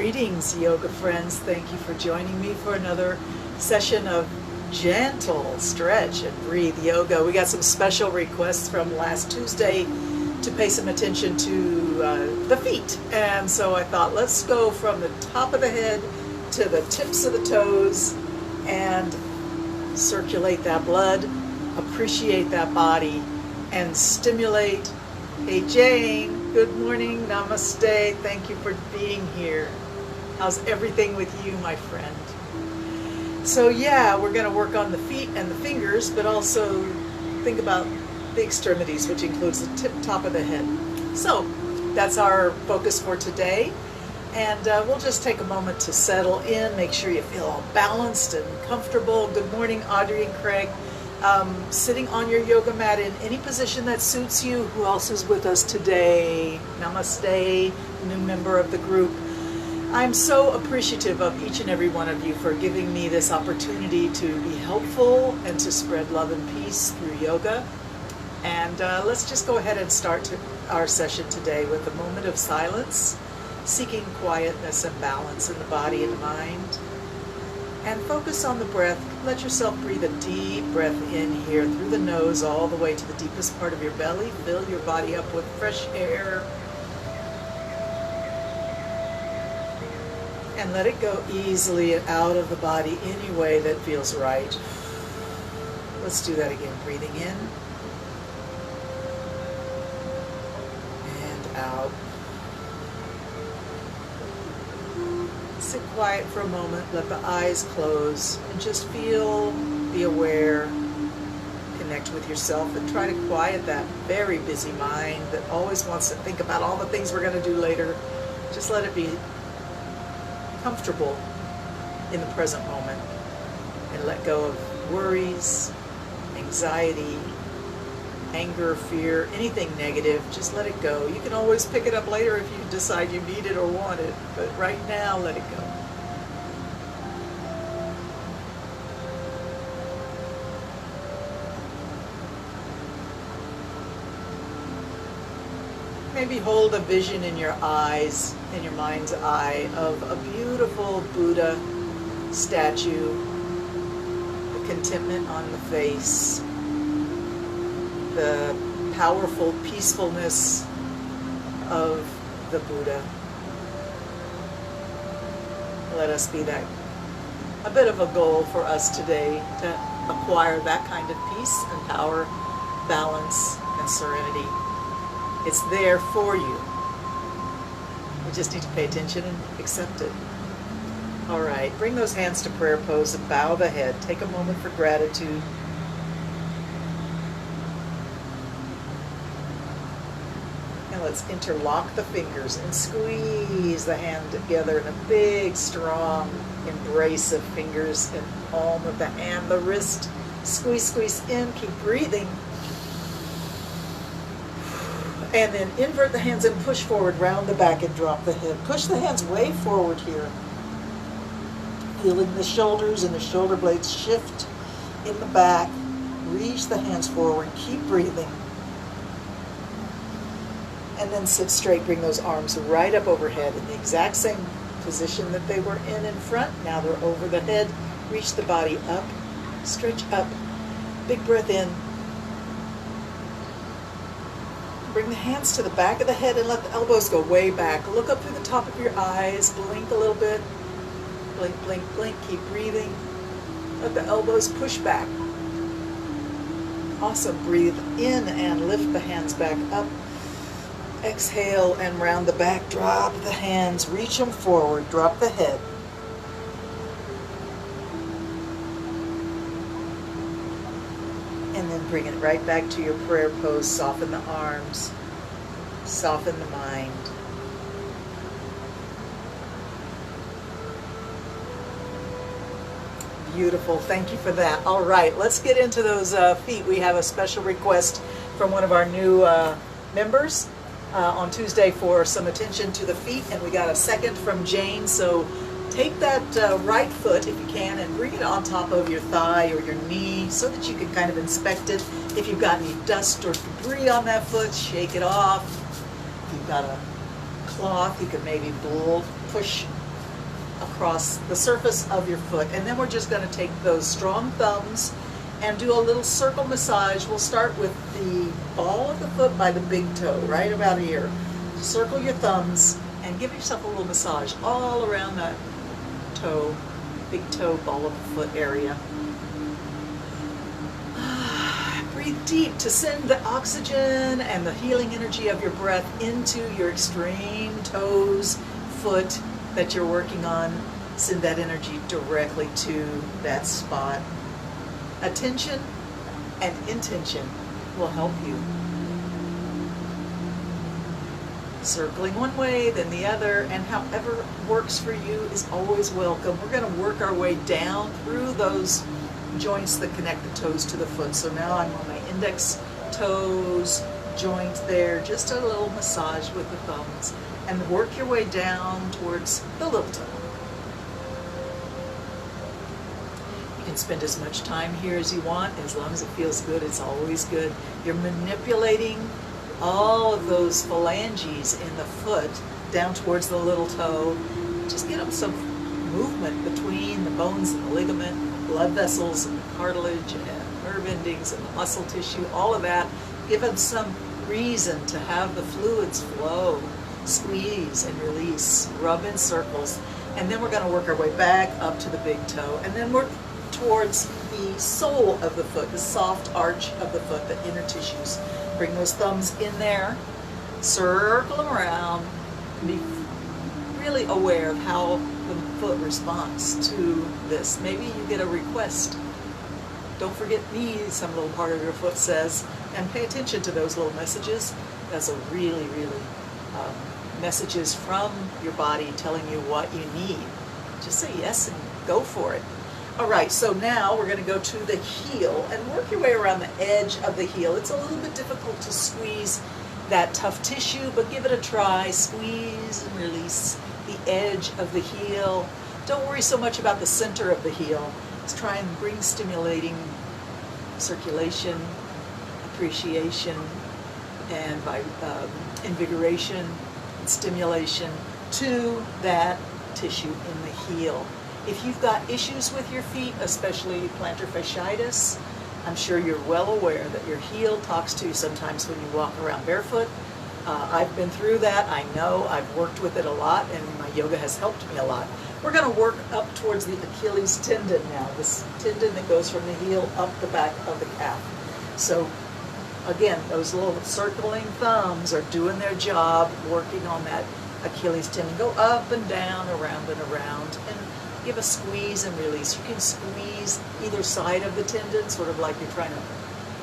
Greetings, yoga friends. Thank you for joining me for another session of gentle stretch and breathe yoga. We got some special requests from last Tuesday to pay some attention to the feet. And so I thought, let's go from the top of the head to the tips of the toes and circulate that blood, appreciate that body, and stimulate. Hey Jane, good morning, namaste, thank you for being here. How's everything with you, my friend? So yeah, we're going to work on the feet and the fingers, but also think about the extremities, which includes the top of the head. So that's our focus for today. And we'll just take a moment to settle in, make sure you feel all balanced and comfortable. Good morning, Audrey and Craig. Sitting on your yoga mat in any position that suits you. Who else is with us today? Namaste, new member of the group. I'm so appreciative of each and every one of you for giving me this opportunity to be helpful and to spread love and peace through yoga. And let's just go ahead and start our session today with a moment of silence, seeking quietness and balance in the body and mind. And focus on the breath. Let yourself breathe a deep breath in here through the nose all the way to the deepest part of your belly. Fill your body up with fresh air. And let it go easily out of the body any way that feels right. Let's do that again. Breathing in and out. Sit quiet for a moment, let the eyes close, and just feel, be aware, connect with yourself, and try to quiet that very busy mind that always wants to think about all the things we're going to do later. Just let it be comfortable in the present moment, and let go of worries, anxiety, anger, fear, anything negative. Just let it go. You can always pick it up later if you decide you need it or want it, but right now let it go. Maybe hold a vision in your eyes, in your mind's eye, of a beautiful Buddha statue, the contentment on the face, the powerful peacefulness of the Buddha. Let us be that, a bit of a goal for us today, to acquire that kind of peace and power, balance and serenity. It's there for you. We just need to pay attention and accept it. All right, bring those hands to prayer pose and bow the head. Take a moment for gratitude. And let's interlock the fingers and squeeze the hand together in a big, strong embrace of fingers and palm of the hand, the wrist. Squeeze, squeeze in, keep breathing. And then invert the hands and push forward, round the back and drop the head. Push the hands way forward here. Feeling the shoulders and the shoulder blades shift in the back. Reach the hands forward, keep breathing. And then sit straight, bring those arms right up overhead in the exact same position that they were in front. Now they're over the head. Reach the body up, stretch up. Big breath in. Bring the hands to the back of the head and let the elbows go way back. Look up through the top of your eyes. Blink a little bit. Blink, blink, blink. Keep breathing. Let the elbows push back. Awesome. Breathe in and lift the hands back up. Exhale and round the back. Drop the hands. Reach them forward. Drop the head. And then bring it right back to your prayer pose. Soften the arms. Soften the mind. Beautiful. Thank you for that. All right, let's get into those feet. We have a special request from one of our new members on Tuesday for some attention to the feet, and we got a second from Jane. So take that right foot, if you can, and bring it on top of your thigh or your knee so that you can kind of inspect it. If you've got any dust or debris on that foot, shake it off. If you've got a cloth, you can maybe push across the surface of your foot. And then we're just going to take those strong thumbs and do a little circle massage. We'll start with the ball of the foot by the big toe, right about here. Circle your thumbs and give yourself a little massage all around that toe, big toe, ball of the foot area. Breathe deep to send the oxygen and the healing energy of your breath into your extreme toes, foot that you're working on. Send that energy directly to that spot. Attention and intention will help you. Circling one way, then the other, and however works for you is always welcome. We're going to work our way down through those joints that connect the toes to the foot. So now I'm on my index toes, joint there, just a little massage with the thumbs, and work your way down towards the little toe. You can spend as much time here as you want, as long as it feels good. It's always good. You're manipulating all of those phalanges in the foot down towards the little toe. Just get them some movement between the bones and the ligament, blood vessels and the cartilage and nerve endings and the muscle tissue, all of that. Give them some reason to have the fluids flow. Squeeze and release, rub in circles, and then we're going to work our way back up to the big toe, and then work towards the sole of the foot, the soft arch of the foot, the inner tissues. Bring those thumbs in there, circle them around, and be really aware of how the foot responds to this. Maybe you get a request. Don't forget me, some little part of your foot says, and pay attention to those little messages. That's a really messages from your body telling you what you need. Just say yes and go for it. All right, so now we're going to go to the heel and work your way around the edge of the heel. It's a little bit difficult to squeeze that tough tissue, but give it a try. Squeeze and release the edge of the heel. Don't worry so much about the center of the heel. Let's try and bring stimulating circulation, appreciation, and invigoration and stimulation to that tissue in the heel. If you've got issues with your feet, especially plantar fasciitis, I'm sure you're well aware that your heel talks to you sometimes when you walk around barefoot. I've been through that. I know. I've worked with it a lot, and my yoga has helped me a lot. We're going to work up towards the Achilles tendon now, this tendon that goes from the heel up the back of the calf. So again, those little circling thumbs are doing their job, working on that Achilles tendon. Go up and down, around and around, and give a squeeze and release. You can squeeze either side of the tendon, sort of like you're trying to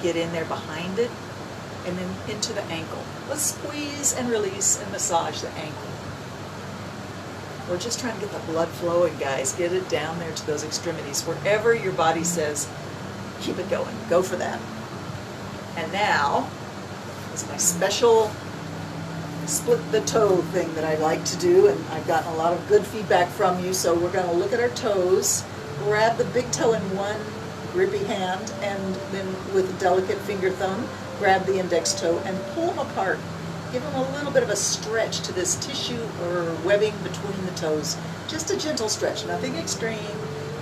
get in there behind it, and then into the ankle. Let's squeeze and release and massage the ankle. We're just trying to get the blood flowing, guys. Get it down there to those extremities. Wherever your body says, keep it going. Go for that. And now is my special split the toe thing that I like to do, and I've gotten a lot of good feedback from you. So we're going to look at our toes, grab the big toe in one grippy hand, and then with a delicate finger thumb, grab the index toe and pull them apart. Give them a little bit of a stretch to this tissue or webbing between the toes. Just a gentle stretch, nothing extreme.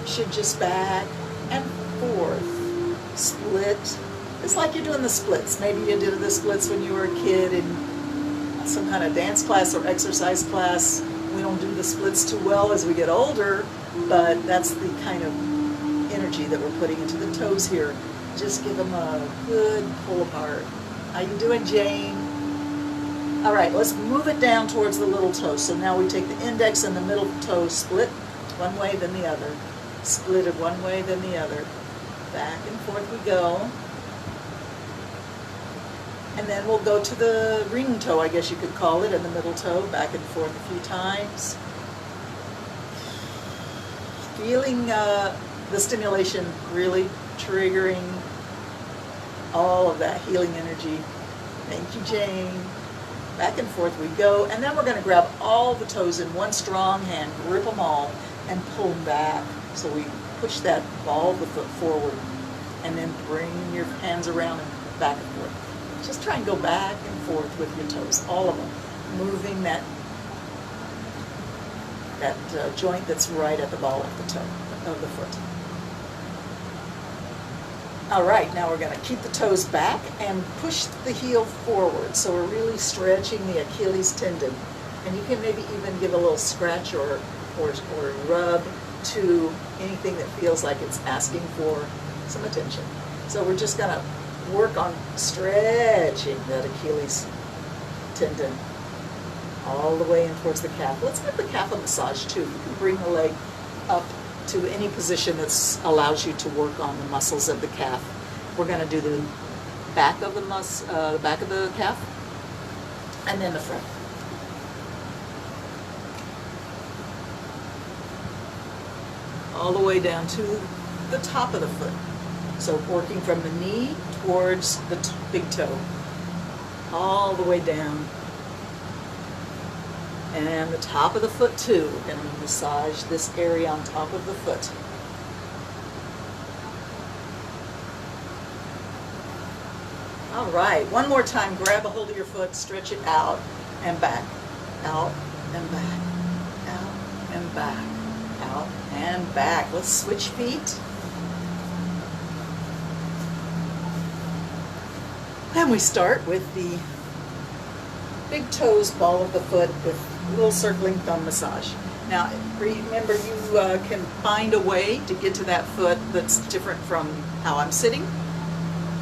You should just back and forth. Split. It's like you're doing the splits. Maybe you did the splits when you were a kid in some kind of dance class or exercise class. We don't do the splits too well as we get older, but that's the kind of energy that we're putting into the toes here. Just give them a good pull apart. How you doing, Jane? All right, let's move it down towards the little toe. So now we take the index and the middle toe, split one way, then the other. Split it one way, then the other. Back and forth we go. And then we'll go to the ring toe, I guess you could call it, and the middle toe, back and forth a few times. Feeling the stimulation really triggering all of that healing energy. Thank you, Jane. Back and forth we go, and then we're going to grab all the toes in one strong hand, grip them all, and pull them back. So we push that ball of the foot forward, and then bring your hands around and back and forth. Just try and go back and forth with your toes, all of them, moving that that joint that's right at the ball of the toe, of the foot. All right, now we're going to keep the toes back and push the heel forward. So we're really stretching the Achilles tendon. And you can maybe even give a little scratch or rub to anything that feels like it's asking for some attention. So we're just going to work on stretching that Achilles tendon all the way in towards the calf. Let's give the calf a massage too. You can bring the leg up to any position that allows you to work on the muscles of the calf. We're going to do the back of the back of the calf, and then the front. All the way down to the top of the foot. So working from the knee towards the big toe, all the way down. And the top of the foot too. We're going to massage this area on top of the foot. All right, one more time. Grab a hold of your foot, stretch it out and back, out and back, out and back, out and back. Let's switch feet. And we start with the big toes, ball of the foot with a little circling thumb massage. Now, remember, you can find a way to get to that foot that's different from how I'm sitting,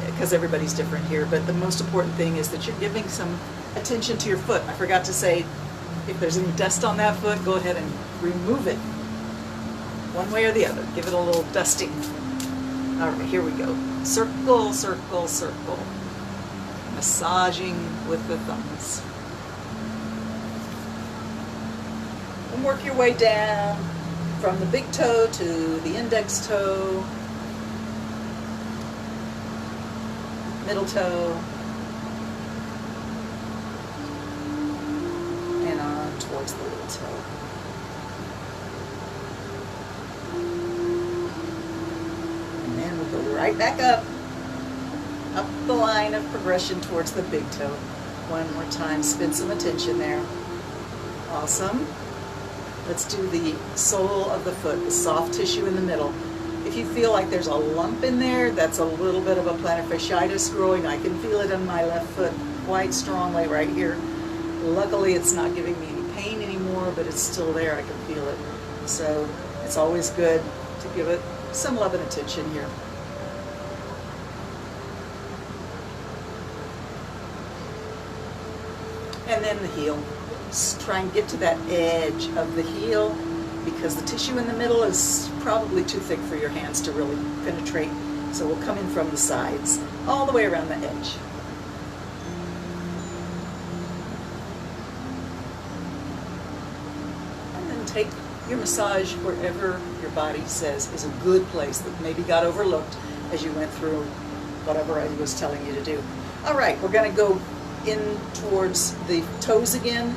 because everybody's different here, but the most important thing is that you're giving some attention to your foot. I forgot to say, if there's any dust on that foot, go ahead and remove it, one way or the other. Give it a little dusting. All right, here we go. Circle, circle, circle. Massaging with the thumbs. And work your way down from the big toe to the index toe, middle toe, and on towards the little toe. And then we'll go right back up the line of progression towards the big toe. One more time, spend some attention there. Awesome. Let's do the sole of the foot, the soft tissue in the middle. If you feel like there's a lump in there, that's a little bit of a plantar fasciitis growing. I can feel it on my left foot quite strongly right here. Luckily, it's not giving me any pain anymore, but it's still there. I can feel it. So it's always good to give it some love and attention here. And then the heel. Just try and get to that edge of the heel, because the tissue in the middle is probably too thick for your hands to really penetrate. So we'll come in from the sides, all the way around the edge. And then take your massage wherever your body says is a good place that maybe got overlooked as you went through whatever I was telling you to do. All right, we're going to go in towards the toes again.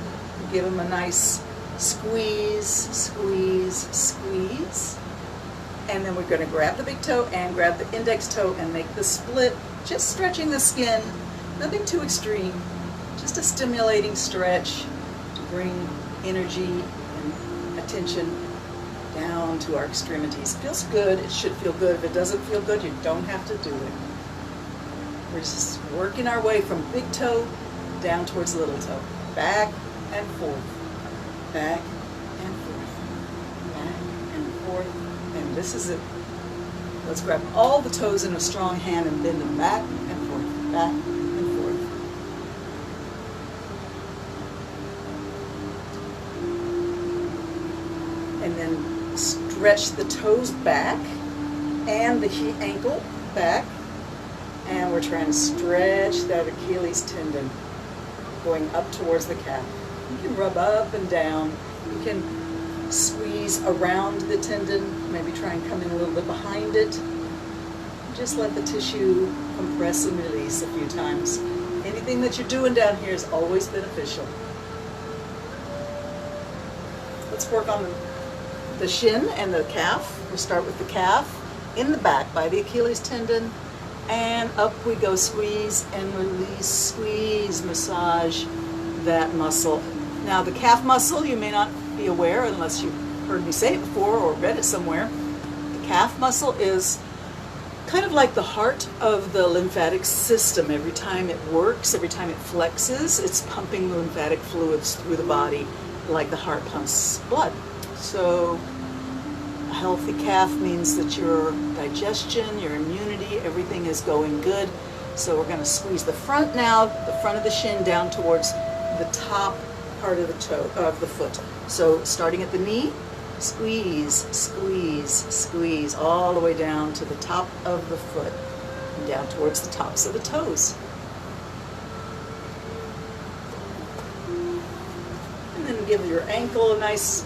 Give them a nice squeeze, squeeze, squeeze. And then we're going to grab the big toe and grab the index toe and make the split, just stretching the skin. Nothing too extreme, just a stimulating stretch to bring energy and attention down to our extremities. It feels good. It should feel good. If it doesn't feel good, you don't have to do it. We're just working our way from big toe down towards little toe. Back and forth. Back and forth. Back and forth. And this is it. Let's grab all the toes in a strong hand and bend them back and forth. Back and forth. And then stretch the toes back and the ankle back. And we're trying to stretch that Achilles tendon going up towards the calf. You can rub up and down. You can squeeze around the tendon, maybe try and come in a little bit behind it. Just let the tissue compress and release a few times. Anything that you're doing down here is always beneficial. Let's work on the shin and the calf. We'll start with the calf in the back by the Achilles tendon. And up we go, squeeze and release, squeeze, massage that muscle. Now the calf muscle, you may not be aware, unless you've heard me say it before or read it somewhere, the calf muscle is kind of like the heart of the lymphatic system. Every time it works, every time it flexes, it's pumping the lymphatic fluids through the body like the heart pumps blood. So a healthy calf means that your digestion, your immunity, everything is going good. So we're going to squeeze the front now, the front of the shin down towards the top part of the toe, of the foot. So starting at the knee, squeeze, squeeze, squeeze, all the way down to the top of the foot and down towards the tops of the toes. And then give your ankle a nice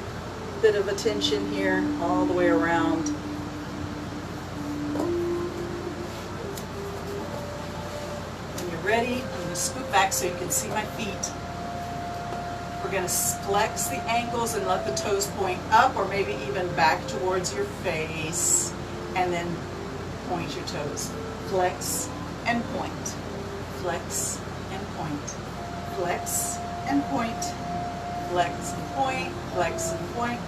bit of attention here, all the way around. When you're ready, I'm going to scoot back so you can see my feet. We're going to flex the ankles and let the toes point up, or maybe even back towards your face, and then point your toes. Flex and point. Flex and point. Flex and point. Flex and point. Flex and point.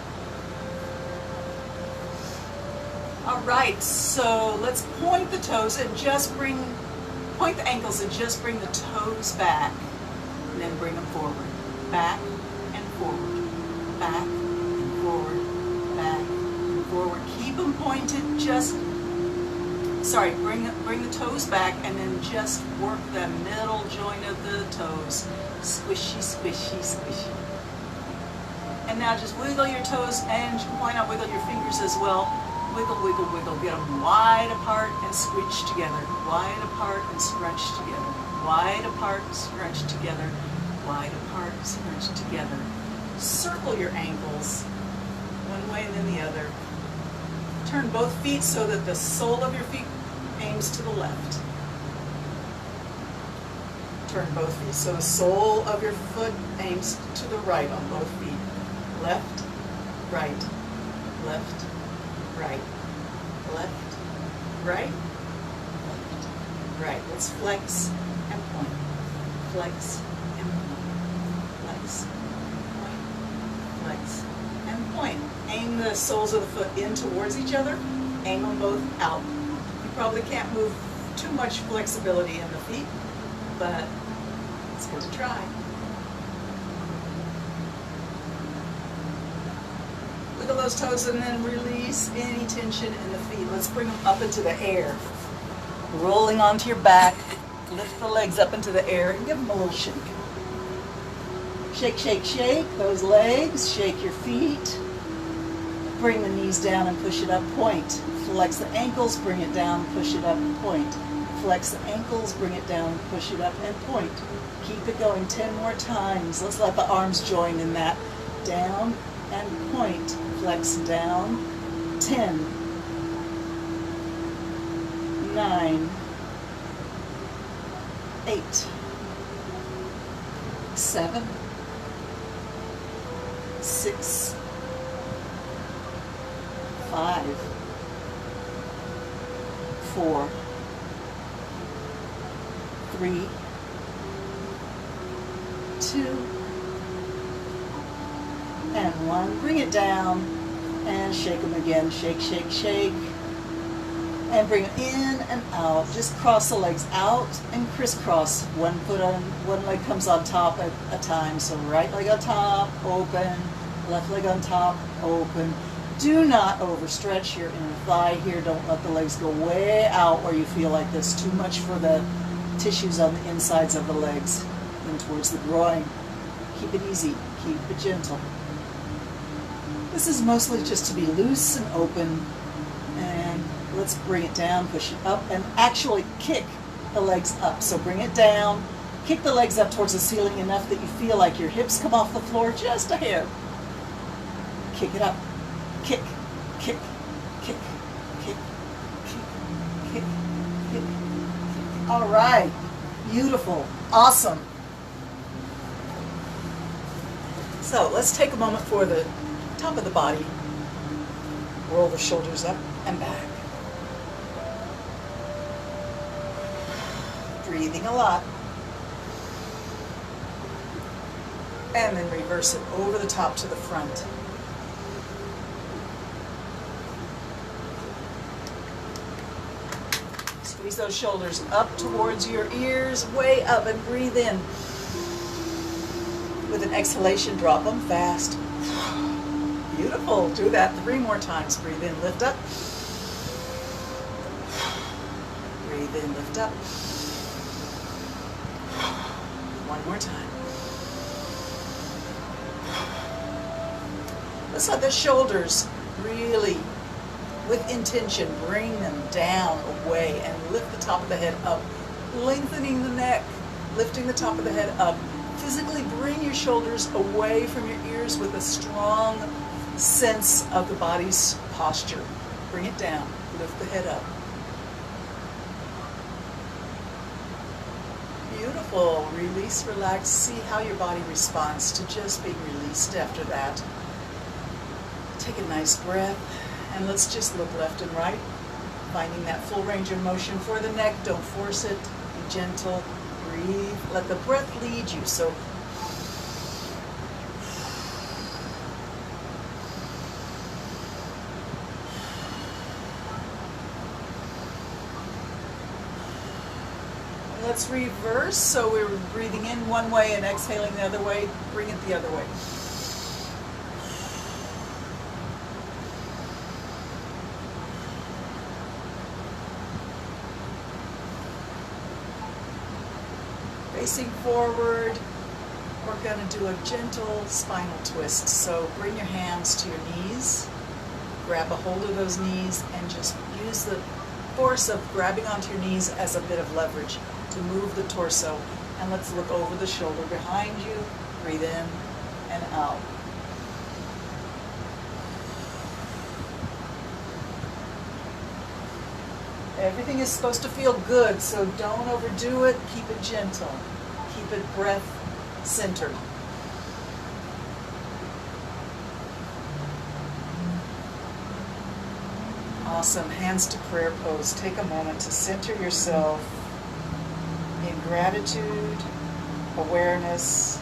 All right, so let's point the toes and just point the ankles and just bring the toes back, and then bring them forward. Back and forward, back and forward, back and forward. Keep them pointed, bring the toes back and then just work the middle joint of the toes. Squishy, squishy, squishy. And now just wiggle your toes, and why not wiggle your fingers as well? Wiggle, wiggle, wiggle. Get them wide apart and squinch together. Wide apart and scrunch together. Wide apart, scrunch together. Wide apart, scrunch together. Circle your ankles one way and then the other. Turn both feet so that the sole of your feet aims to the left. Turn both feet so the sole of your foot aims to the right on both feet. Left, right, left, right, left, right, left, right. Let's flex and point. Flex and point. Flex, point, flex, and point. Aim the soles of the foot in towards each other. Aim them both out. You probably can't move too much flexibility in the feet, but it's good to try. Wiggle those toes and then release any tension in the feet. Let's bring them up into the air. Rolling onto your back. Lift the legs up into the air and give them a little shake. Shake, shake, shake those legs. Shake your feet. Bring the knees down and push it up. Point. Flex the ankles. Bring it down. Push it up. Point. Flex the ankles. Bring it down. Push it up and point. Keep it going 10 more times. Let's let the arms join in that. Down and point. Flex down. 10. 9. 8. 7. 6. 5. 4. 3. 2. And 1. Bring it down and shake them again. Shake, shake, shake. And bring them in and out. Just cross the legs out and crisscross. One leg comes on top at a time. So right leg on top, open. Left leg on top, open. Do not overstretch your inner thigh here. Don't let the legs go way out where you feel like there's too much for the tissues on the insides of the legs and towards the groin. Keep it easy. Keep it gentle. This is mostly just to be loose and open. And let's bring it down, push it up, and actually kick the legs up. So bring it down, kick the legs up towards the ceiling enough that you feel like your hips come off the floor just a hair. Kick it up. Kick, kick, kick, kick, kick, kick, kick. All right. Beautiful. Awesome. So let's take a moment for the top of the body. Roll the shoulders up and back. Breathing a lot. And then reverse it over the top to the front. Squeeze those shoulders up towards your ears, way up, and breathe in. With an exhalation, drop them fast. Beautiful. Do that 3 more times. Breathe in, lift up. Breathe in, lift up. 1 more time. Let's let the shoulders really, with intention, bring them down, away, and lift the top of the head up, lengthening the neck, lifting the top of the head up. Physically bring your shoulders away from your ears with a strong sense of the body's posture. Bring it down, lift the head up. Beautiful. Release, relax. See how your body responds to just being released after that. Take a nice breath, and let's just look left and right, finding that full range of motion for the neck. Don't force it. Be gentle. Breathe. Let the breath lead you. So let's reverse. So we're breathing in one way and exhaling the other way. Bring it the other way. Facing forward, we're going to do a gentle spinal twist. So bring your hands to your knees, grab a hold of those knees, and just use the force of grabbing onto your knees as a bit of leverage to move the torso. And let's look over the shoulder behind you. Breathe in and out. Everything is supposed to feel good, so don't overdo it. Keep it gentle. Keep it breath centered. Awesome. Hands to prayer pose. Take a moment to center yourself in gratitude, awareness,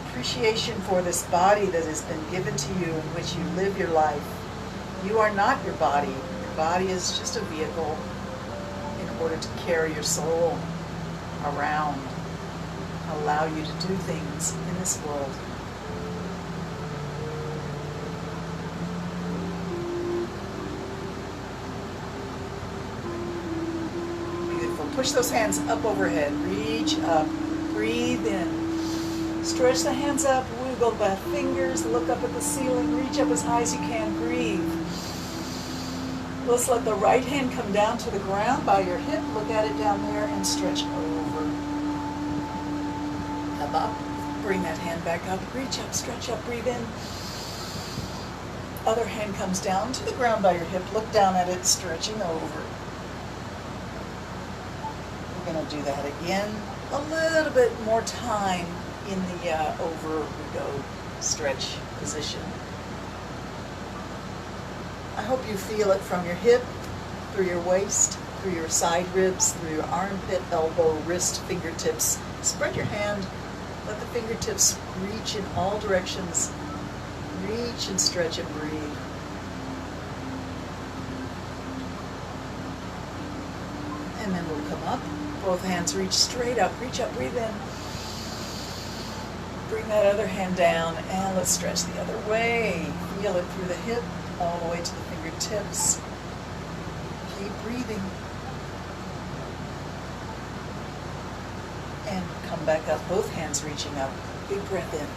appreciation for this body that has been given to you in which you live your life. You are not your body. Your body is just a vehicle in order to carry your soul around, allow you to do things in this world. Beautiful. Push those hands up overhead. Reach up. Breathe in. Stretch the hands up. Wiggle the fingers. Look up at the ceiling. Reach up as high as you can. Breathe. Let's let the right hand come down to the ground by your hip. Look at it down there and stretch over. Come up. Bring that hand back up. Reach up, stretch up, breathe in. Other hand comes down to the ground by your hip. Look down at it, stretching over. We're going to do that again. A little bit more time in the over we go stretch position. I hope you feel it from your hip, through your waist, through your side ribs, through your armpit, elbow, wrist, fingertips. Spread your hand. Let the fingertips reach in all directions. Reach and stretch and breathe. And then we'll come up. Both hands reach straight up. Reach up, breathe in. Bring that other hand down and let's stretch the other way. Feel it through the hip, all the way to the fingertips. Keep breathing. And come back up, both hands reaching up. Big breath in.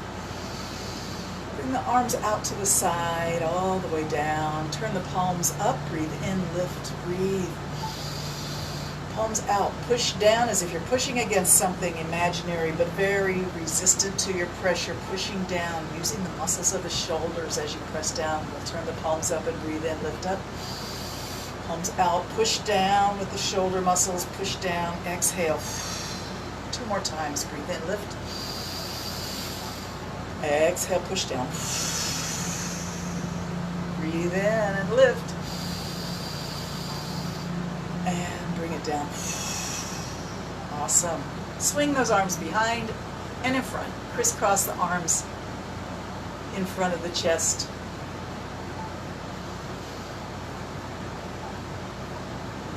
Bring the arms out to the side, all the way down. Turn the palms up, breathe in, lift, breathe. Palms out, push down as if you're pushing against something imaginary but very resistant to your pressure. Pushing down, using the muscles of the shoulders as you press down. We'll turn the palms up and breathe in, lift up. Palms out, push down with the shoulder muscles, push down, exhale. 2 more times, breathe in, lift. Exhale, push down. Breathe in and lift. And bring it down. Awesome. Swing those arms behind. and in front. Crisscross the arms in front of the chest.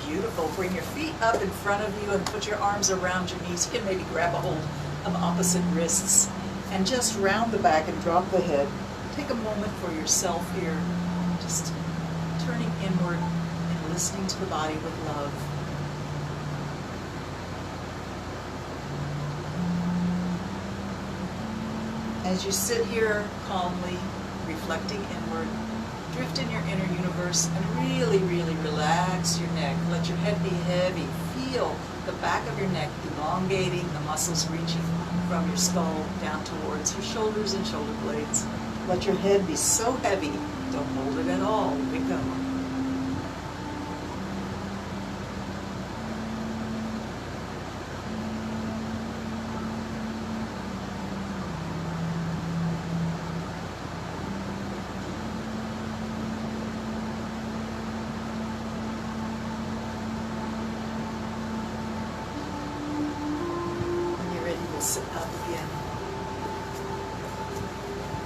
Beautiful. Bring your feet up in front of you and put your arms around your knees. You can maybe grab a hold of opposite wrists and just round the back and drop the head. Take a moment for yourself here, just turning inward and listening to the body with love. As you sit here calmly, reflecting inward, drift in your inner universe and really, really relax your neck. Let your head be heavy. Feel the back of your neck elongating, the muscles reaching from your skull down towards your shoulders and shoulder blades. Let your head be so heavy, don't hold it at all. Let it go. Sit up again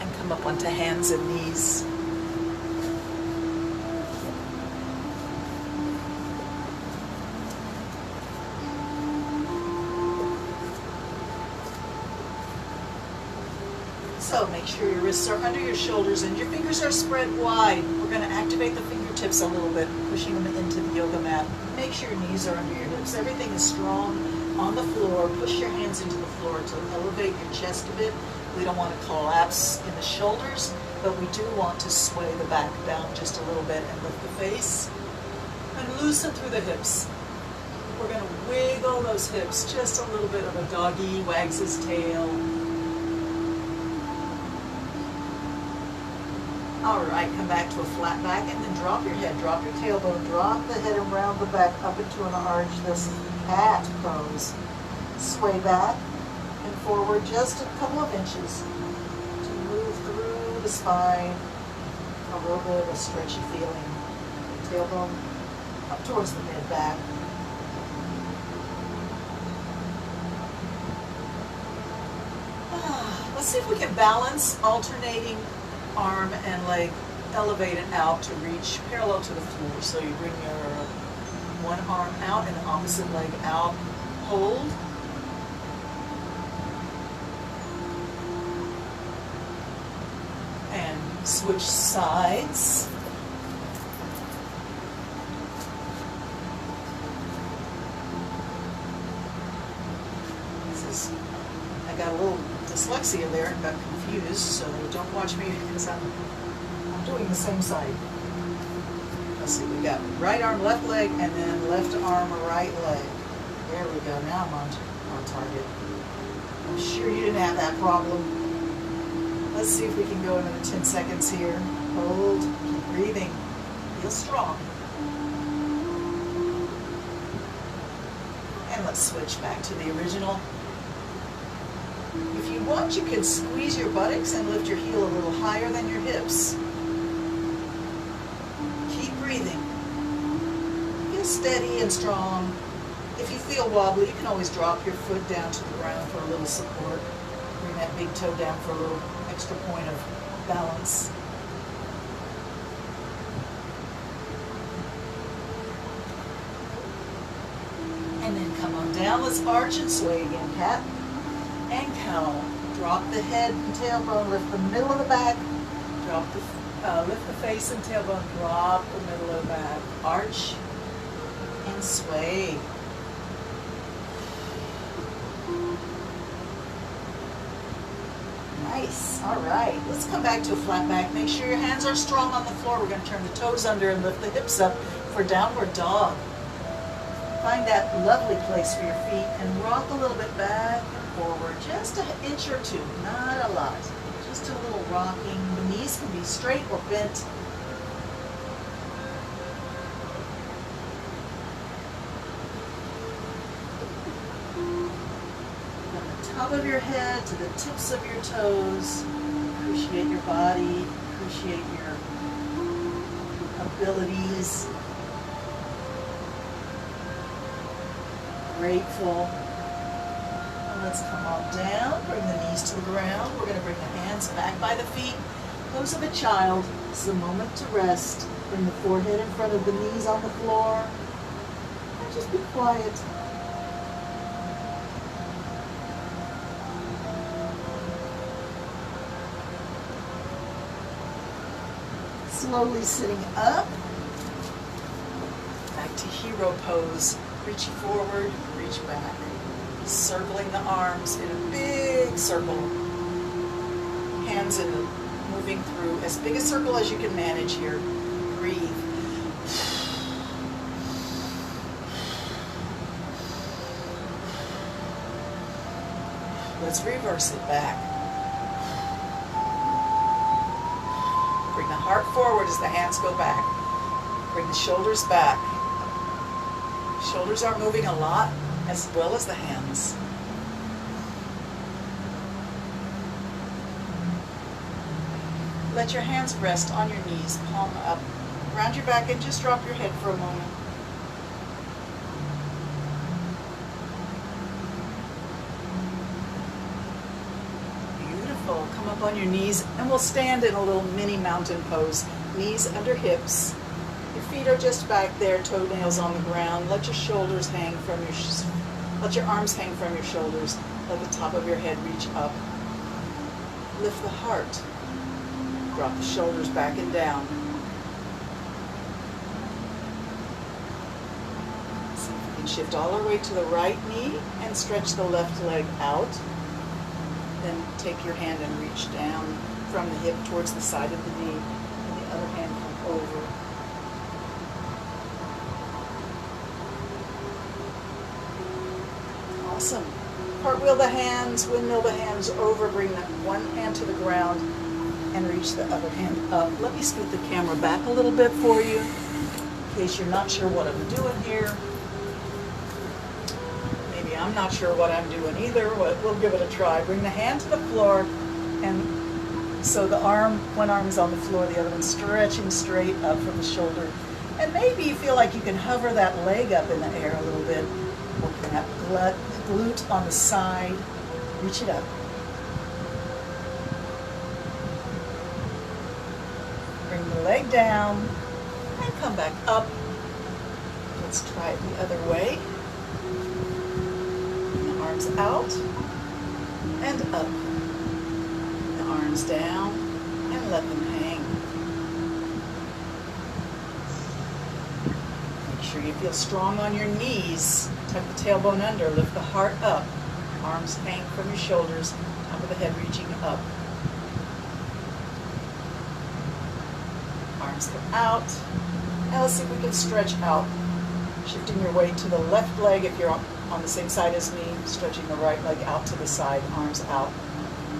and come up onto hands and knees. So make sure your wrists are under your shoulders and your fingers are spread wide. We're going to activate the fingertips a little bit, pushing them into the yoga mat. Make sure your knees are under your hips. Everything is strong on the floor. Push your hands into the floor to elevate your chest a bit. We don't want to collapse in the shoulders, but we do want to sway the back down just a little bit and lift the face and loosen through the hips. We're going to wiggle those hips, just a little bit of a doggy, wags his tail. All right, come back to a flat back and then drop your head, drop your tailbone, drop the head around the back up into an arch. This is cat pose. Sway back and forward just a couple of inches to move through the spine. A little bit of a stretchy feeling. Tailbone up towards the mid back. Let's see if we can balance alternating arm and leg elevated out to reach parallel to the floor. So you bring your one arm out and the opposite leg out. Hold. And switch sides. I got a little dyslexia there and got confused, so don't watch me because I'm doing the same side. Let's see, we got right arm, left leg, and then left arm, right leg. There we go, now I'm on target. I'm sure you didn't have that problem. Let's see if we can go another 10 seconds here. Hold, keep breathing, feel strong. And let's switch back to the original. If you want, you can squeeze your buttocks and lift your heel a little higher than your hips. Keep breathing. Feel steady and strong. If you feel wobbly, you can always drop your foot down to the ground for a little support. Bring that big toe down for a little extra point of balance. And then come on down. Let's arch and sway again, cat. And cow. Drop the head and tailbone, lift the middle of the back, lift the face and tailbone, drop the middle of the back, arch and sway. Nice. All right. Let's come back to a flat back. Make sure your hands are strong on the floor. We're going to turn the toes under and lift the hips up for downward dog. Find that lovely place for your feet and rock a little bit back and forward, just an inch or two, not a lot, just a little rocking. The knees can be straight or bent. From the top of your head to the tips of your toes, appreciate your body, appreciate your abilities. Grateful. Let's come on down, bring the knees to the ground. We're going to bring the hands back by the feet. Pose of a child. This is a moment to rest. Bring the forehead in front of the knees on the floor. And just be quiet. Slowly sitting up. Back to hero pose. Reaching forward, reach back. Circling the arms in a big circle. Hands moving through as big a circle as you can manage here. Breathe. Let's reverse it back. Bring the heart forward as the hands go back. Bring the shoulders back. Shoulders are moving a lot as well as the hands. Let your hands rest on your knees, palm up. Round your back and just drop your head for a moment. Beautiful. Come up on your knees and we'll stand in a little mini mountain pose. Knees under hips. Your feet are just back there, toenails on the ground. Let your shoulders hang from let your arms hang from your shoulders. Let the top of your head reach up. Lift the heart. Drop the shoulders back and down. See if we can shift all our way to the right knee and stretch the left leg out. Then take your hand and reach down from the hip towards the side of the knee. And the other hand come over. Awesome. Cartwheel the hands, windmill the hands over, bring that one hand to the ground and reach the other hand up. Let me scoot the camera back a little bit for you in case you're not sure what I'm doing here. Maybe I'm not sure what I'm doing either. We'll give it a try. Bring the hand to the floor and so the one arm is on the floor, the other one's stretching straight up from the shoulder. And maybe you feel like you can hover that leg up in the air a little bit. Working that glute on the side. Reach it up. Bring the leg down and come back up. Let's try it the other way. Bring the arms out and up. The arms down and let them hang. Make sure you feel strong on your knees. Tuck the tailbone under, lift the heart up. Arms hang from your shoulders, top of the head reaching up. Arms come out. Now let's see if we can stretch out. Shifting your weight to the left leg if you're on the same side as me, stretching the right leg out to the side, arms out.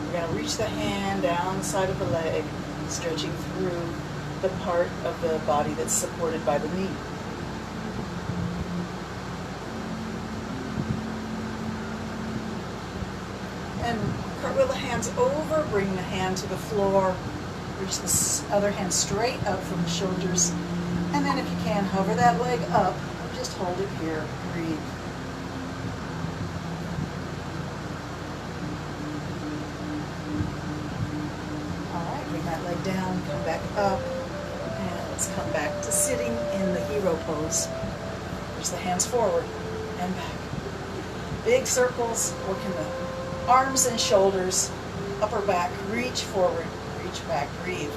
We're going to reach the hand down the side of the leg, stretching through the part of the body that's supported by the knee. And cartwheel the hands over, bring the hand to the floor, reach the other hand straight up from the shoulders, and then if you can, hover that leg up, and just hold it here, breathe. Alright, bring that leg down, come back up, and let's come back to sitting in the hero pose. Reach the hands forward and back. Big circles, working the arms and shoulders, upper back, reach forward, reach back, breathe.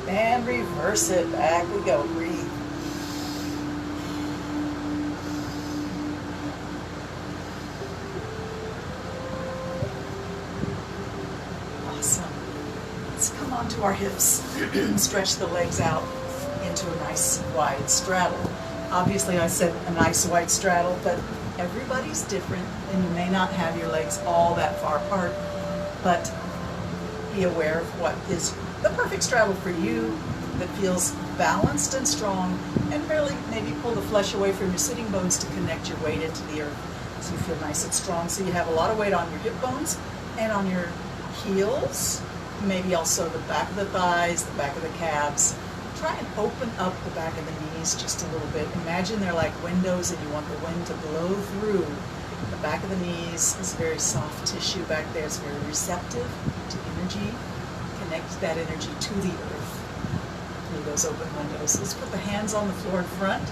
And reverse it, back we go, breathe. Awesome. Let's come onto our hips, stretch the legs out into a nice wide straddle. Obviously I said a nice wide straddle, but everybody's different and you may not have your legs all that far apart, but be aware of what is the perfect straddle for you that feels balanced and strong, and really maybe pull the flesh away from your sitting bones to connect your weight into the earth so you feel nice and strong. So you have a lot of weight on your hip bones and on your heels, maybe also the back of the thighs, the back of the calves. try and open up the back of the knees just a little bit. Imagine they're like windows and you want the wind to blow through. The back of the knees is very soft tissue back there. It's very receptive to energy. Connect that energy to the earth through those open windows. Let's put the hands on the floor in front.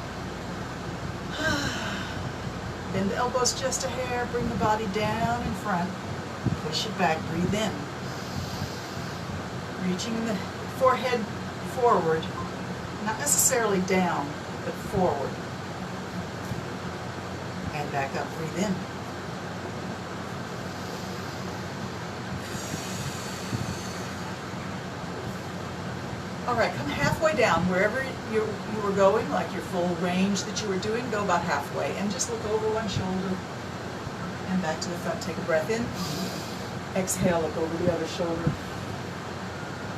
Bend the elbows just a hair. Bring the body down in front. Push it back. Breathe in. Reaching the forehead forward. Not necessarily down, but forward. And back up. Breathe in. All right, come halfway down. Wherever you were going, like your full range that you were doing, go about halfway. And just look over one shoulder and back to the front. Take a breath in. Exhale, look over the other shoulder.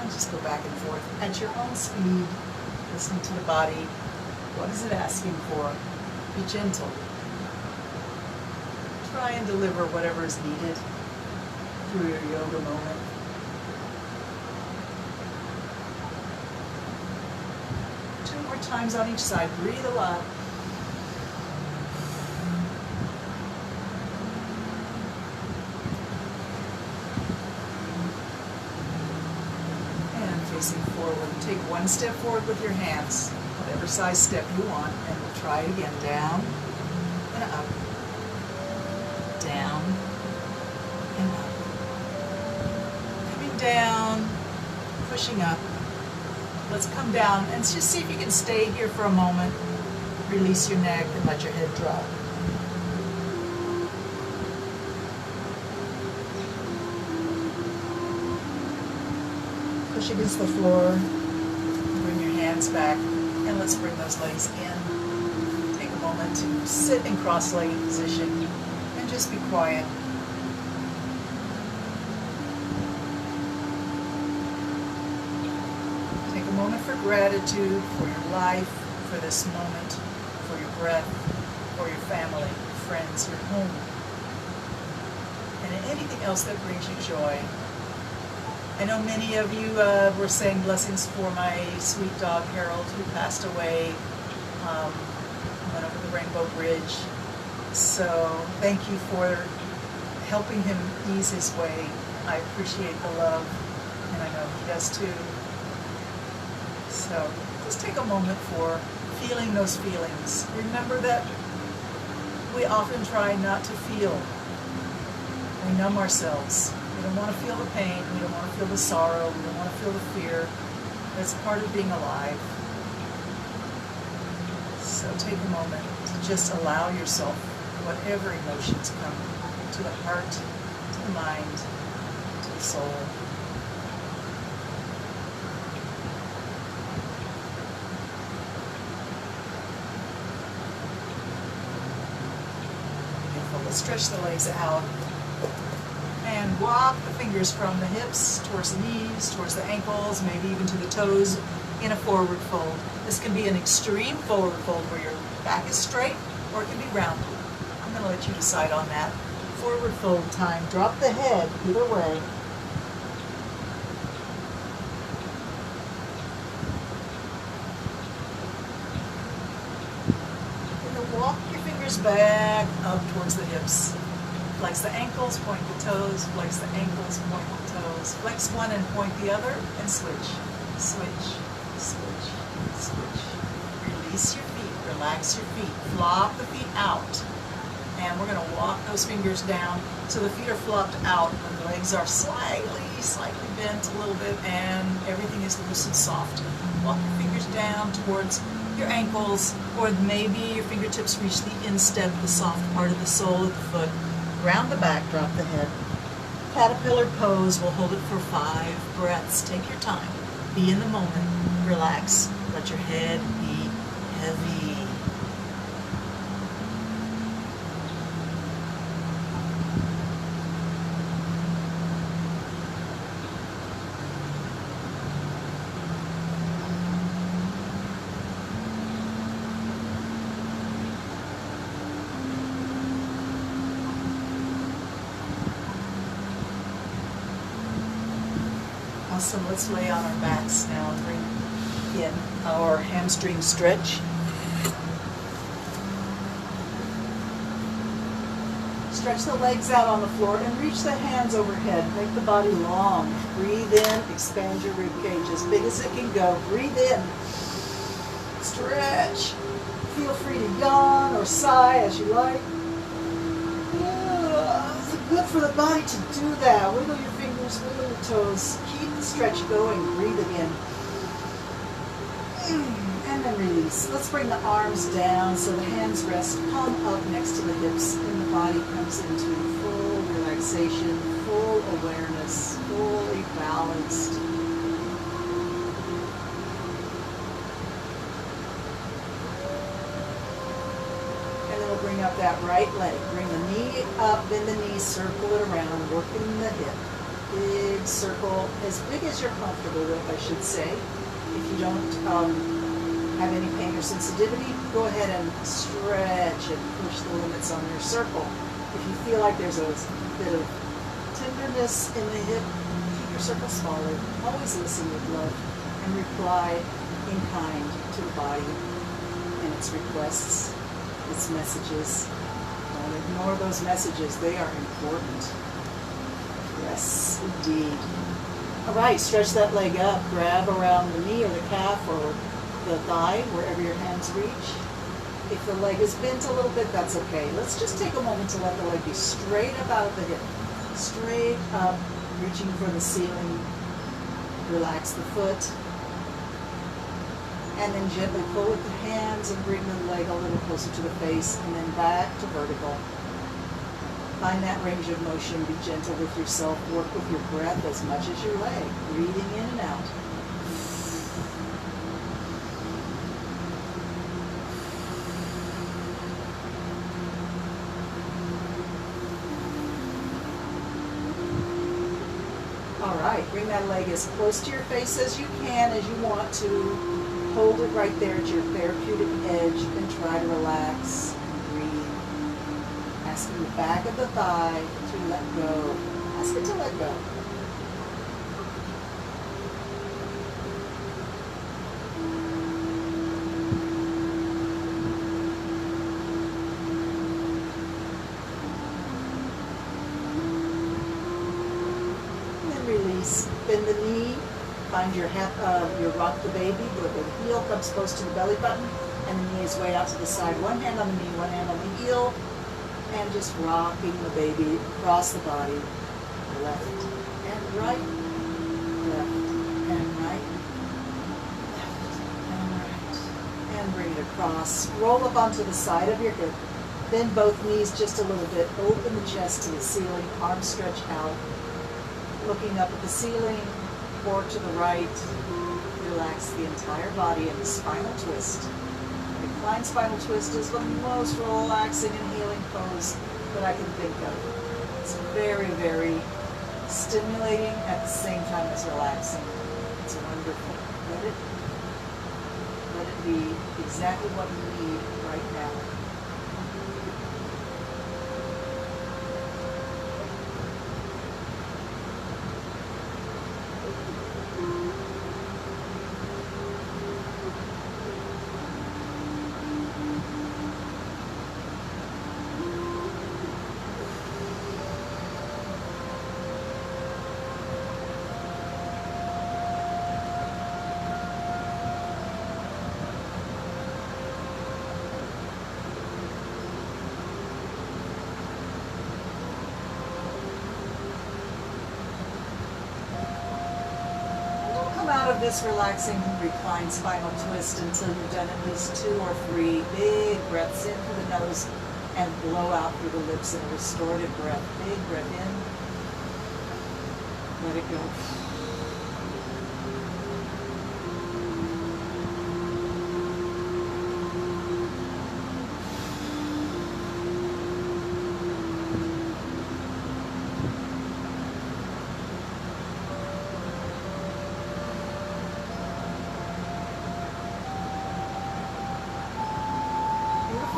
And just go back and forth at your own speed. Listening to the body. What is it asking for? Be gentle. Try and deliver whatever is needed through your yoga moment. Times on each side. Breathe a lot. And facing forward. Take one step forward with your hands, whatever size step you want, and we'll try it again. Down and up. Down and up. Coming down, pushing up. Let's come down and just see if you can stay here for a moment. Release your neck and let your head drop. Push against the floor. Bring your hands back and let's bring those legs in. Take a moment to sit in cross-legged position and just be quiet. Moment for gratitude for your life, for this moment, for your breath, for your family, your friends, your home, and anything else that brings you joy. I know many of you were saying blessings for my sweet dog Harold, who passed away, went over the Rainbow Bridge. So thank you for helping him ease his way. I appreciate the love, and I know he does too. So just take a moment for feeling those feelings. Remember that we often try not to feel. We numb ourselves. We don't want to feel the pain. We don't want to feel the sorrow. We don't want to feel the fear. That's part of being alive. So take a moment to just allow yourself whatever emotions come to the heart, to the mind, to the soul. Stretch the legs out and walk the fingers from the hips towards the knees, towards the ankles, maybe even to the toes in a forward fold. This can be an extreme forward fold where your back is straight, or it can be rounded. I'm going to let you decide on that. Forward fold time. Drop the head either way. Walk your fingers back up towards the hips. Flex the ankles, point the toes, flex the ankles, point the toes. Flex one and point the other, and switch. Switch, switch, switch. Release your feet, relax your feet. Flop the feet out. And we're going to walk those fingers down so the feet are flopped out when the legs are slightly bent a little bit and everything is loose and soft. Walk your fingers down towards your ankles, or maybe your fingertips reach the instep, the soft part of the sole of the foot. Round the back, drop the head. Caterpillar pose, we'll hold it for 5 breaths. Take your time. Be in the moment. Relax. Let your head be heavy. Awesome. Let's lay on our backs now. Bring begin our hamstring stretch. Stretch the legs out on the floor and reach the hands overhead. Make the body long. Breathe in, expand your rib cage as big as it can go. Breathe in, stretch. Feel free to yawn or sigh as you like. It's good for the body to do that. Wiggle your fingers, wiggle your toes. Keep the stretch going. Breathe it in. And then release. Let's bring the arms down so the hands rest palm up next to the hips and the body comes into full relaxation, full awareness, fully balanced. And then we'll bring up that right leg. Bring the knee up, bend the knee, circle it around, working the hip. Big circle, as big as you're comfortable with, I should say. If you don't have any pain or sensitivity, go ahead and stretch and push the limits on your circle. If you feel like there's a bit of tenderness in the hip, keep your circle smaller. Always listen with love and reply in kind to the body and its requests, its messages. Don't ignore those messages. They are important. Yes, indeed. All right, stretch that leg up. Grab around the knee or the calf or the thigh, wherever your hands reach. If the leg is bent a little bit, that's okay. Let's just take a moment to let the leg be straight up out of the hip. Straight up, reaching for the ceiling. Relax the foot. And then gently pull with the hands and bring the leg a little closer to the face and then back to vertical. Find that range of motion. Be gentle with yourself. Work with your breath as much as your leg. Breathing in and out. All right, bring that leg as close to your face as you can, as you want to. Hold it right there at your therapeutic edge and try to relax. Breathe. Asking the back of the thigh to let go. Ask it to let go. Release. Bend the knee. Find your rock the baby where the heel comes close to the belly button and the knee is way out to the side. One hand on the knee, one hand on the heel, and just rocking the baby across the body. Left and right. Left and right. Left and right. And bring it across. Roll up onto the side of your hip. Bend both knees just a little bit. Open the chest to the ceiling. Arms stretch out. Looking up at the ceiling or to the right, relax the entire body in the spinal twist. Reclined spinal twist is the most relaxing and healing pose that I can think of. It's very, very stimulating at the same time as relaxing. It's wonderful. Let it be exactly what you need right now. Out of this relaxing reclined spinal twist until you've done at least 2 or 3 big breaths in through the nose and blow out through the lips in a restorative breath. Big breath in. Let it go.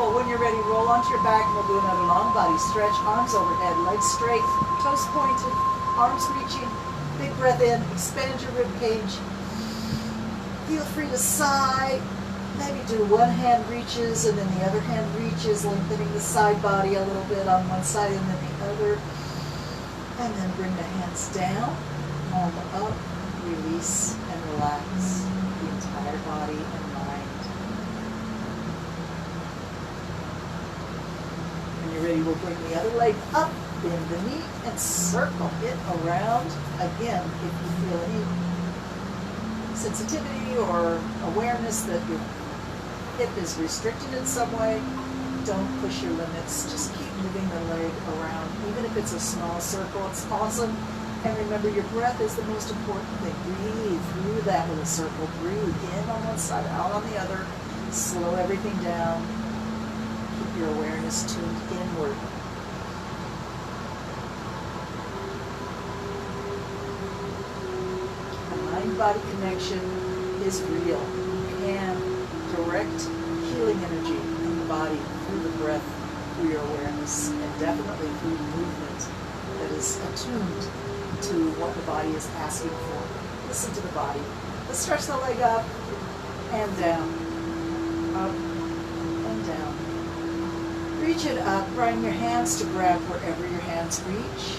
When you're ready, roll onto your back and we'll do another long body stretch. Arms overhead, legs straight, toes pointed, arms reaching. Big breath in, expand your rib cage. feel free to sigh. Maybe do one hand reaches and then the other hand reaches, lengthening the side body a little bit on one side and then the other. And then bring the hands down, palm up, release and relax the entire body and mind. When you're ready, we'll bring the other leg up, bend the knee, and circle it around. Again, if you feel any sensitivity or awareness that your hip is restricted in some way, don't push your limits. Just keep moving the leg around. Even if it's a small circle, it's awesome. And remember, your breath is the most important thing. Breathe through that little circle. Breathe in on one side, out on the other. Slow everything down. Keep your awareness tuned inward. The mind-body connection is real. You can direct healing energy in the body through the breath, through your awareness, and definitely through movement that is attuned to what the body is asking for. Listen to the body. Let's stretch the leg up and down, up and down. Reach it up, bring your hands to grab wherever your hands reach.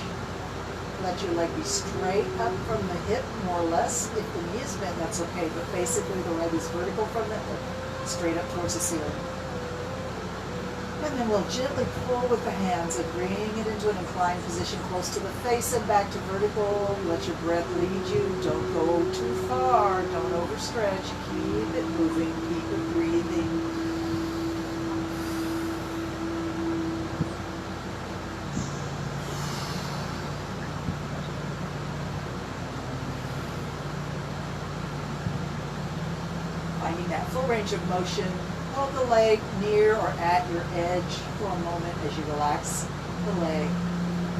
Let your leg be straight up from the hip, more or less. If the knee is bent, that's okay, but basically the leg is vertical from the hip, straight up towards the ceiling. And then we'll gently pull with the hands and bring it into an inclined position close to the face and back to vertical. Let your breath lead you. Don't go too far. Don't overstretch. Keep it moving. Keep it breathing. Finding that full range of motion. Hold the leg near or at your edge for a moment as you relax the leg,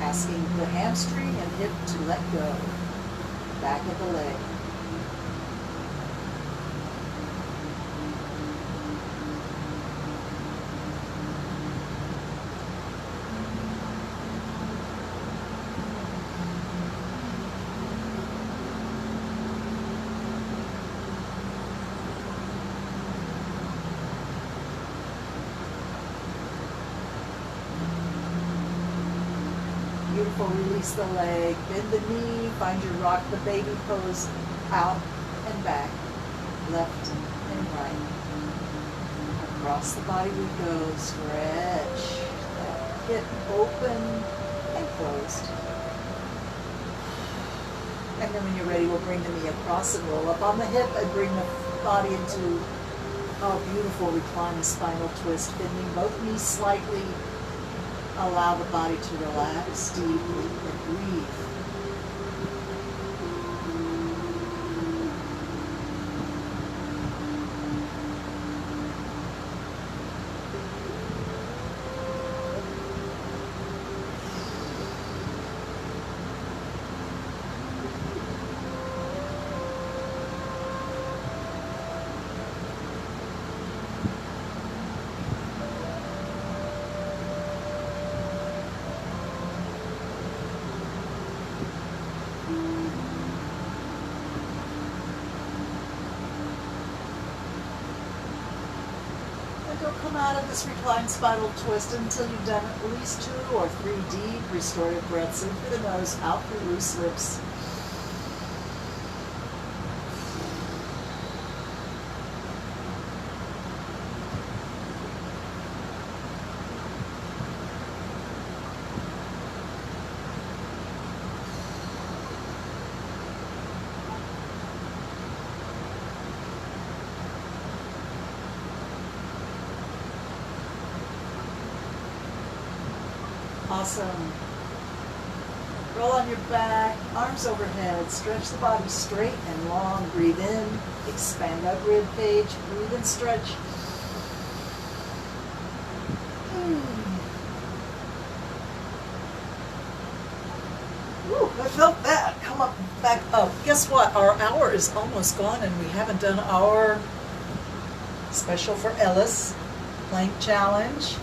asking the hamstring and hip to let go. Back of the leg. Beautiful. Release the leg, bend the knee, find your rock the baby pose, out and back, left and right. Across the body we go, stretch that hip open and closed. And then when you're ready, we'll bring the knee across and roll up on the hip and bring the body into a beautiful reclining spinal twist, bending both knees slightly. Allow the body to relax deeply and breathe. Don't come out of this reclined spinal twist until you've done at least 2 or 3 deep restorative breaths in through the nose, out through loose lips. Awesome. Roll on your back, arms overhead, stretch the body straight and long. Breathe in, expand that rib cage, breathe and stretch. Ooh, I felt that. Come up, back up. Guess what? Our hour is almost gone and we haven't done our special for Ellis plank challenge.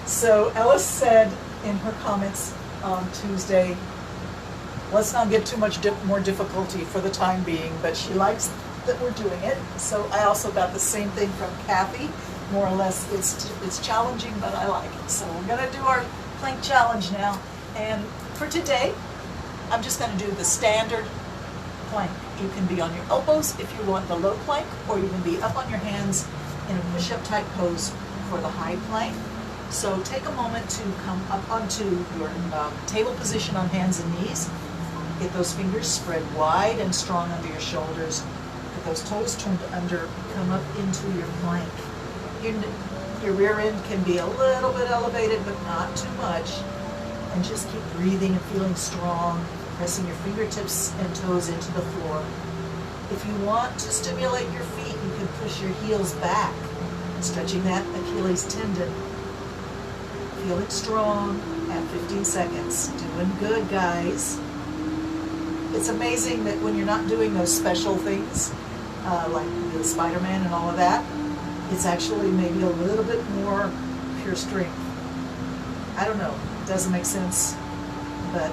So Ellis said in her comments on Tuesday, let's not get too much more difficulty for the time being, but she likes that we're doing it. So I also got the same thing from Kathy. More or less, it's challenging, but I like it. So we're gonna do our plank challenge now. And for today, I'm just gonna do the standard plank. You can be on your elbows if you want the low plank, or you can be up on your hands in a push-up type pose for the high plank. So take a moment to come up onto your table position on hands and knees. Get those fingers spread wide and strong under your shoulders. Get those toes turned under, come up into your plank. Your rear end can be a little bit elevated, but not too much. And just keep breathing and feeling strong, pressing your fingertips and toes into the floor. If you want to stimulate your feet, you can push your heels back, stretching that Achilles tendon. Feeling strong at 15 seconds. Doing good, guys. It's amazing that when you're not doing those special things, like the Spider-Man and all of that, it's actually maybe a little bit more pure strength. I don't know, it doesn't make sense, but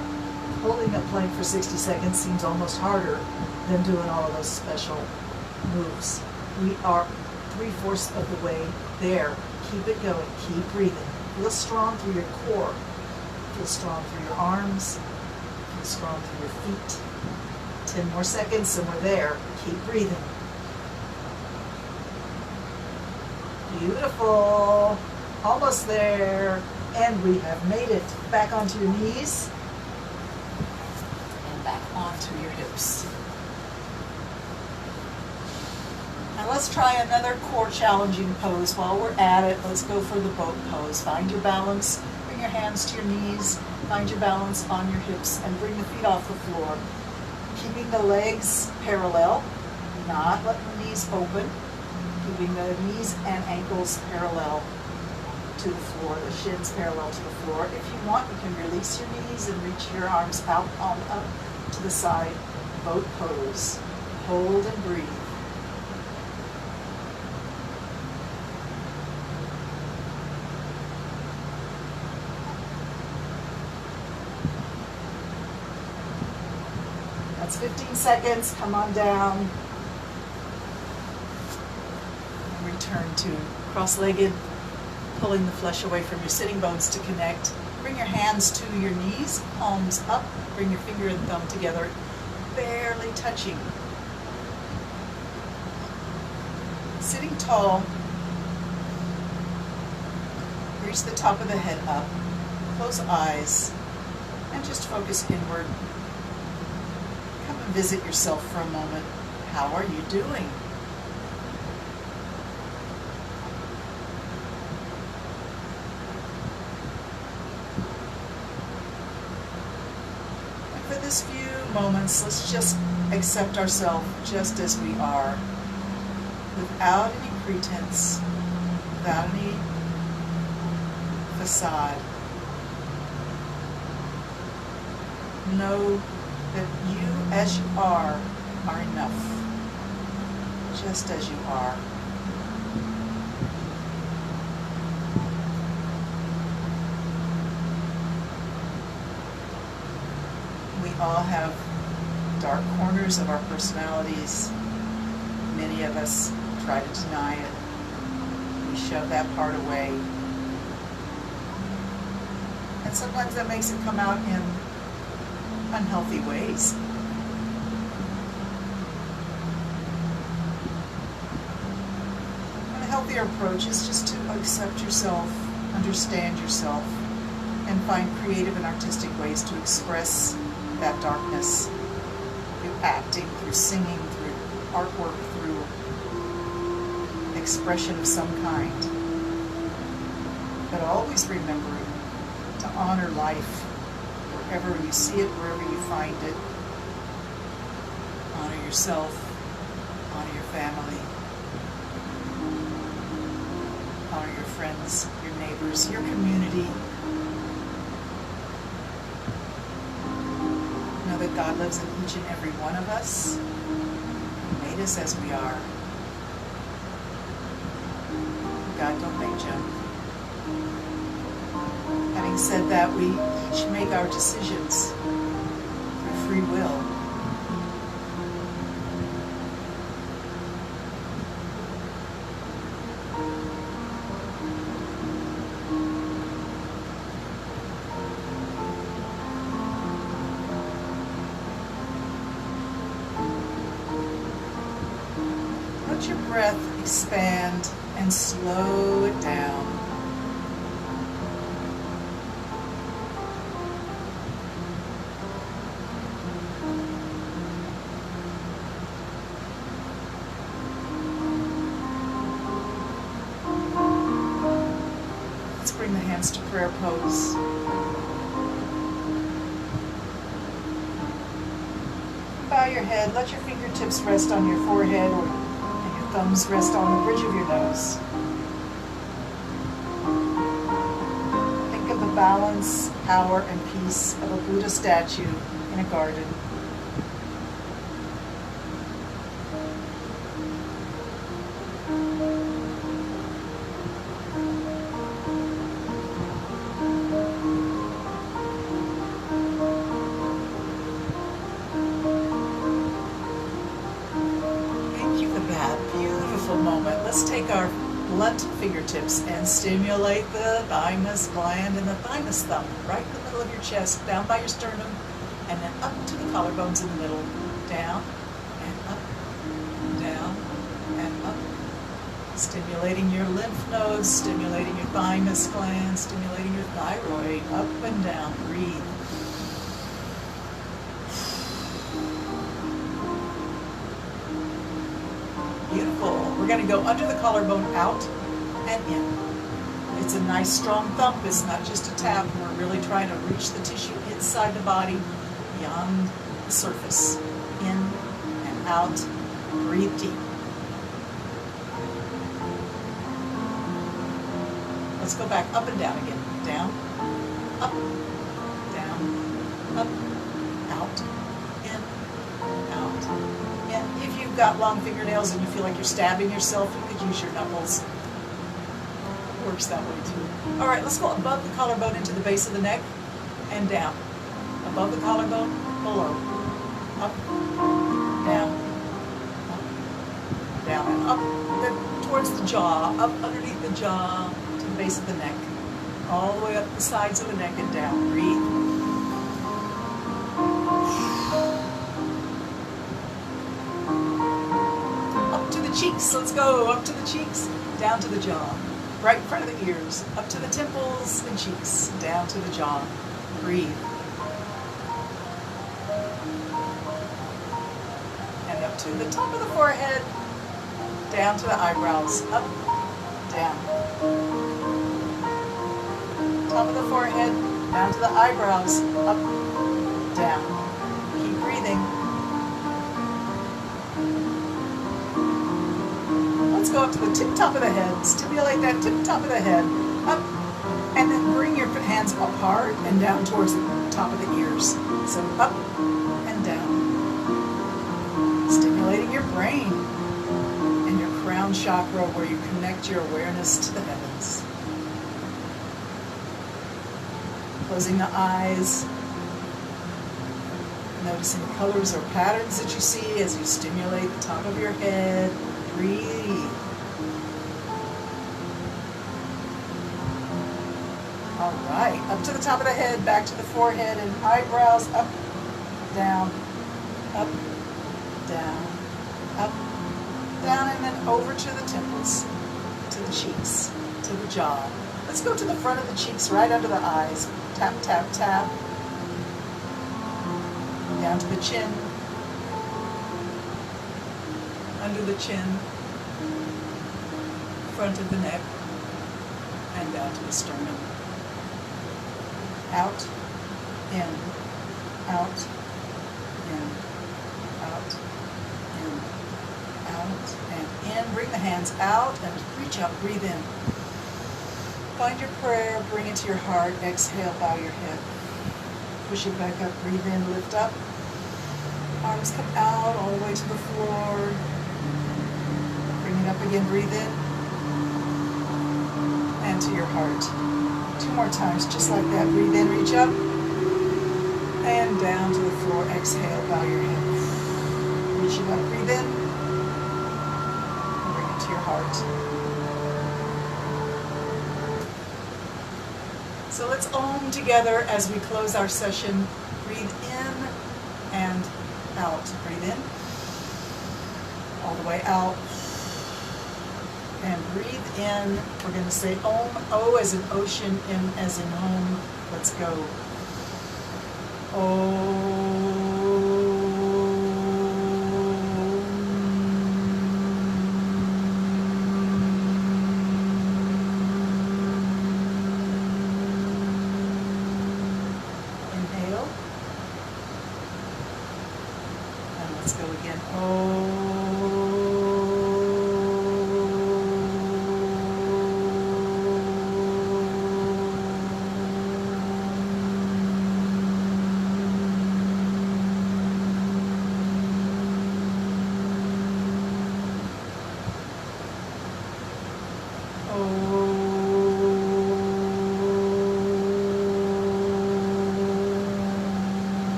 holding a plank for 60 seconds seems almost harder than doing all of those special moves. We are 3/4 of the way there. Keep it going, keep breathing. Feel strong through your core. Feel strong through your arms. Feel strong through your feet. 10 more seconds and we're there. Keep breathing. Beautiful. Almost there. And we have made it. Back onto your knees. And back onto your hips. Now let's try another core challenging pose. While we're at it, let's go for the boat pose. Find your balance. Bring your hands to your knees. Find your balance on your hips and bring the feet off the floor. Keeping the legs parallel, not letting the knees open. Keeping the knees and ankles parallel to the floor, the shins parallel to the floor. If you want, you can release your knees and reach your arms out, palm up to the side. Boat pose. Hold and breathe. That's 15 seconds. Come on down. Return to cross-legged, pulling the flesh away from your sitting bones to connect. Bring your hands to your knees, palms up. Bring your finger and thumb together, barely touching. Sitting tall. Reach the top of the head up. Close eyes and just focus inward. Come and visit yourself for a moment. How are you doing? And for this few moments, let's just accept ourselves just as we are, without any pretense, without any facade. Know that you as you are enough, just as you are. We all have dark corners of our personalities. Many of us try to deny it. We shove that part away. And sometimes that makes it come out in unhealthy ways. And a healthier approach is just to accept yourself, understand yourself, and find creative and artistic ways to express that darkness through acting, through singing, through artwork, through expression of some kind. But always remembering to honor life wherever you see it, wherever you find it. Honor yourself, honor your family, honor your friends, your neighbors, your community. Know that God lives in each and every one of us. He made us as we are. God don't make junk. Having said that, we each make our decisions through free will. breath, expand, and slow it down. Let's bring the hands to prayer pose. Bow your head, let your fingertips rest on your forehead and your thumbs rest on the bridge of your nose. Think of the balance, power, and peace of a Buddha statue in a garden. Moment. Let's take our blunt fingertips and stimulate the thymus gland and the thymus thumb right in the middle of your chest, down by your sternum, and then up to the collarbones in the middle, down and up, down and up, stimulating your lymph nodes, stimulating your thymus gland, stimulating your thyroid, up and down. Breathe. Beautiful. We're going to go under the collarbone, out and in. It's a nice strong thump. It's not just a tap. We're really trying to reach the tissue inside the body, beyond the surface. In and out. Breathe deep. Let's go back up and down again. Down, up, down, up, out, in, out. And if you've got long fingernails and you feel like you're stabbing yourself, you could use your knuckles. It works that way too. All right, let's go above the collarbone into the base of the neck and down. Above the collarbone, below. Up, down, and up. Then towards the jaw, up underneath the jaw to the base of the neck. All the way up the sides of the neck and down. Breathe. Cheeks, let's go up to the cheeks, down to the jaw, right in front of the ears, up to the temples and cheeks, down to the jaw. Breathe. And up to the top of the forehead, down to the eyebrows, up, down. Top of the forehead, down to the eyebrows, up, down. Keep breathing. Let's go up to the tip top of the head. Stimulate that tip top of the head. Up. And then bring your hands up hard and down towards the top of the ears. So up and down. Stimulating your brain and your crown chakra where you connect your awareness to the heavens. Closing the eyes. Noticing the colors or patterns that you see as you stimulate the top of your head. Breathe. All right, up to the top of the head, back to the forehead and eyebrows, up, down, up, down, up, down, and then over to the temples, to the cheeks, to the jaw. Let's go to the front of the cheeks, right under the eyes. Tap, tap, tap. Down to the chin. Under the chin, front of the neck, and down to the sternum. Out, in, out, in, out, in, out, and in. Bring the hands out and reach up, breathe in. Find your prayer, bring it to your heart, exhale, bow your head. Push it back up, breathe in, lift up. Arms come out all the way to the floor. Bring it up again, breathe in. And to your heart. 2 more times, just like that. Breathe in, reach up. And down to the floor, exhale, bow your head. Reach it up, breathe in. And bring it to your heart. So let's Om together as we close our session. Breathe in and out. Breathe in. All the way out. And breathe in. We're going to say Om. O as in ocean, M as in home. Let's go. Inhale. And let's go again.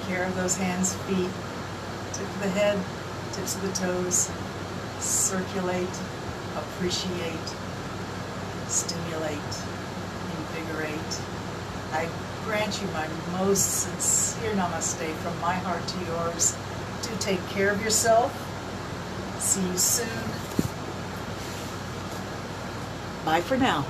Care of those hands, feet, tip of the head, tips of the toes. Circulate, appreciate, stimulate, invigorate. I grant you my most sincere namaste from my heart to yours. Do take care of yourself. See you soon. Bye for now.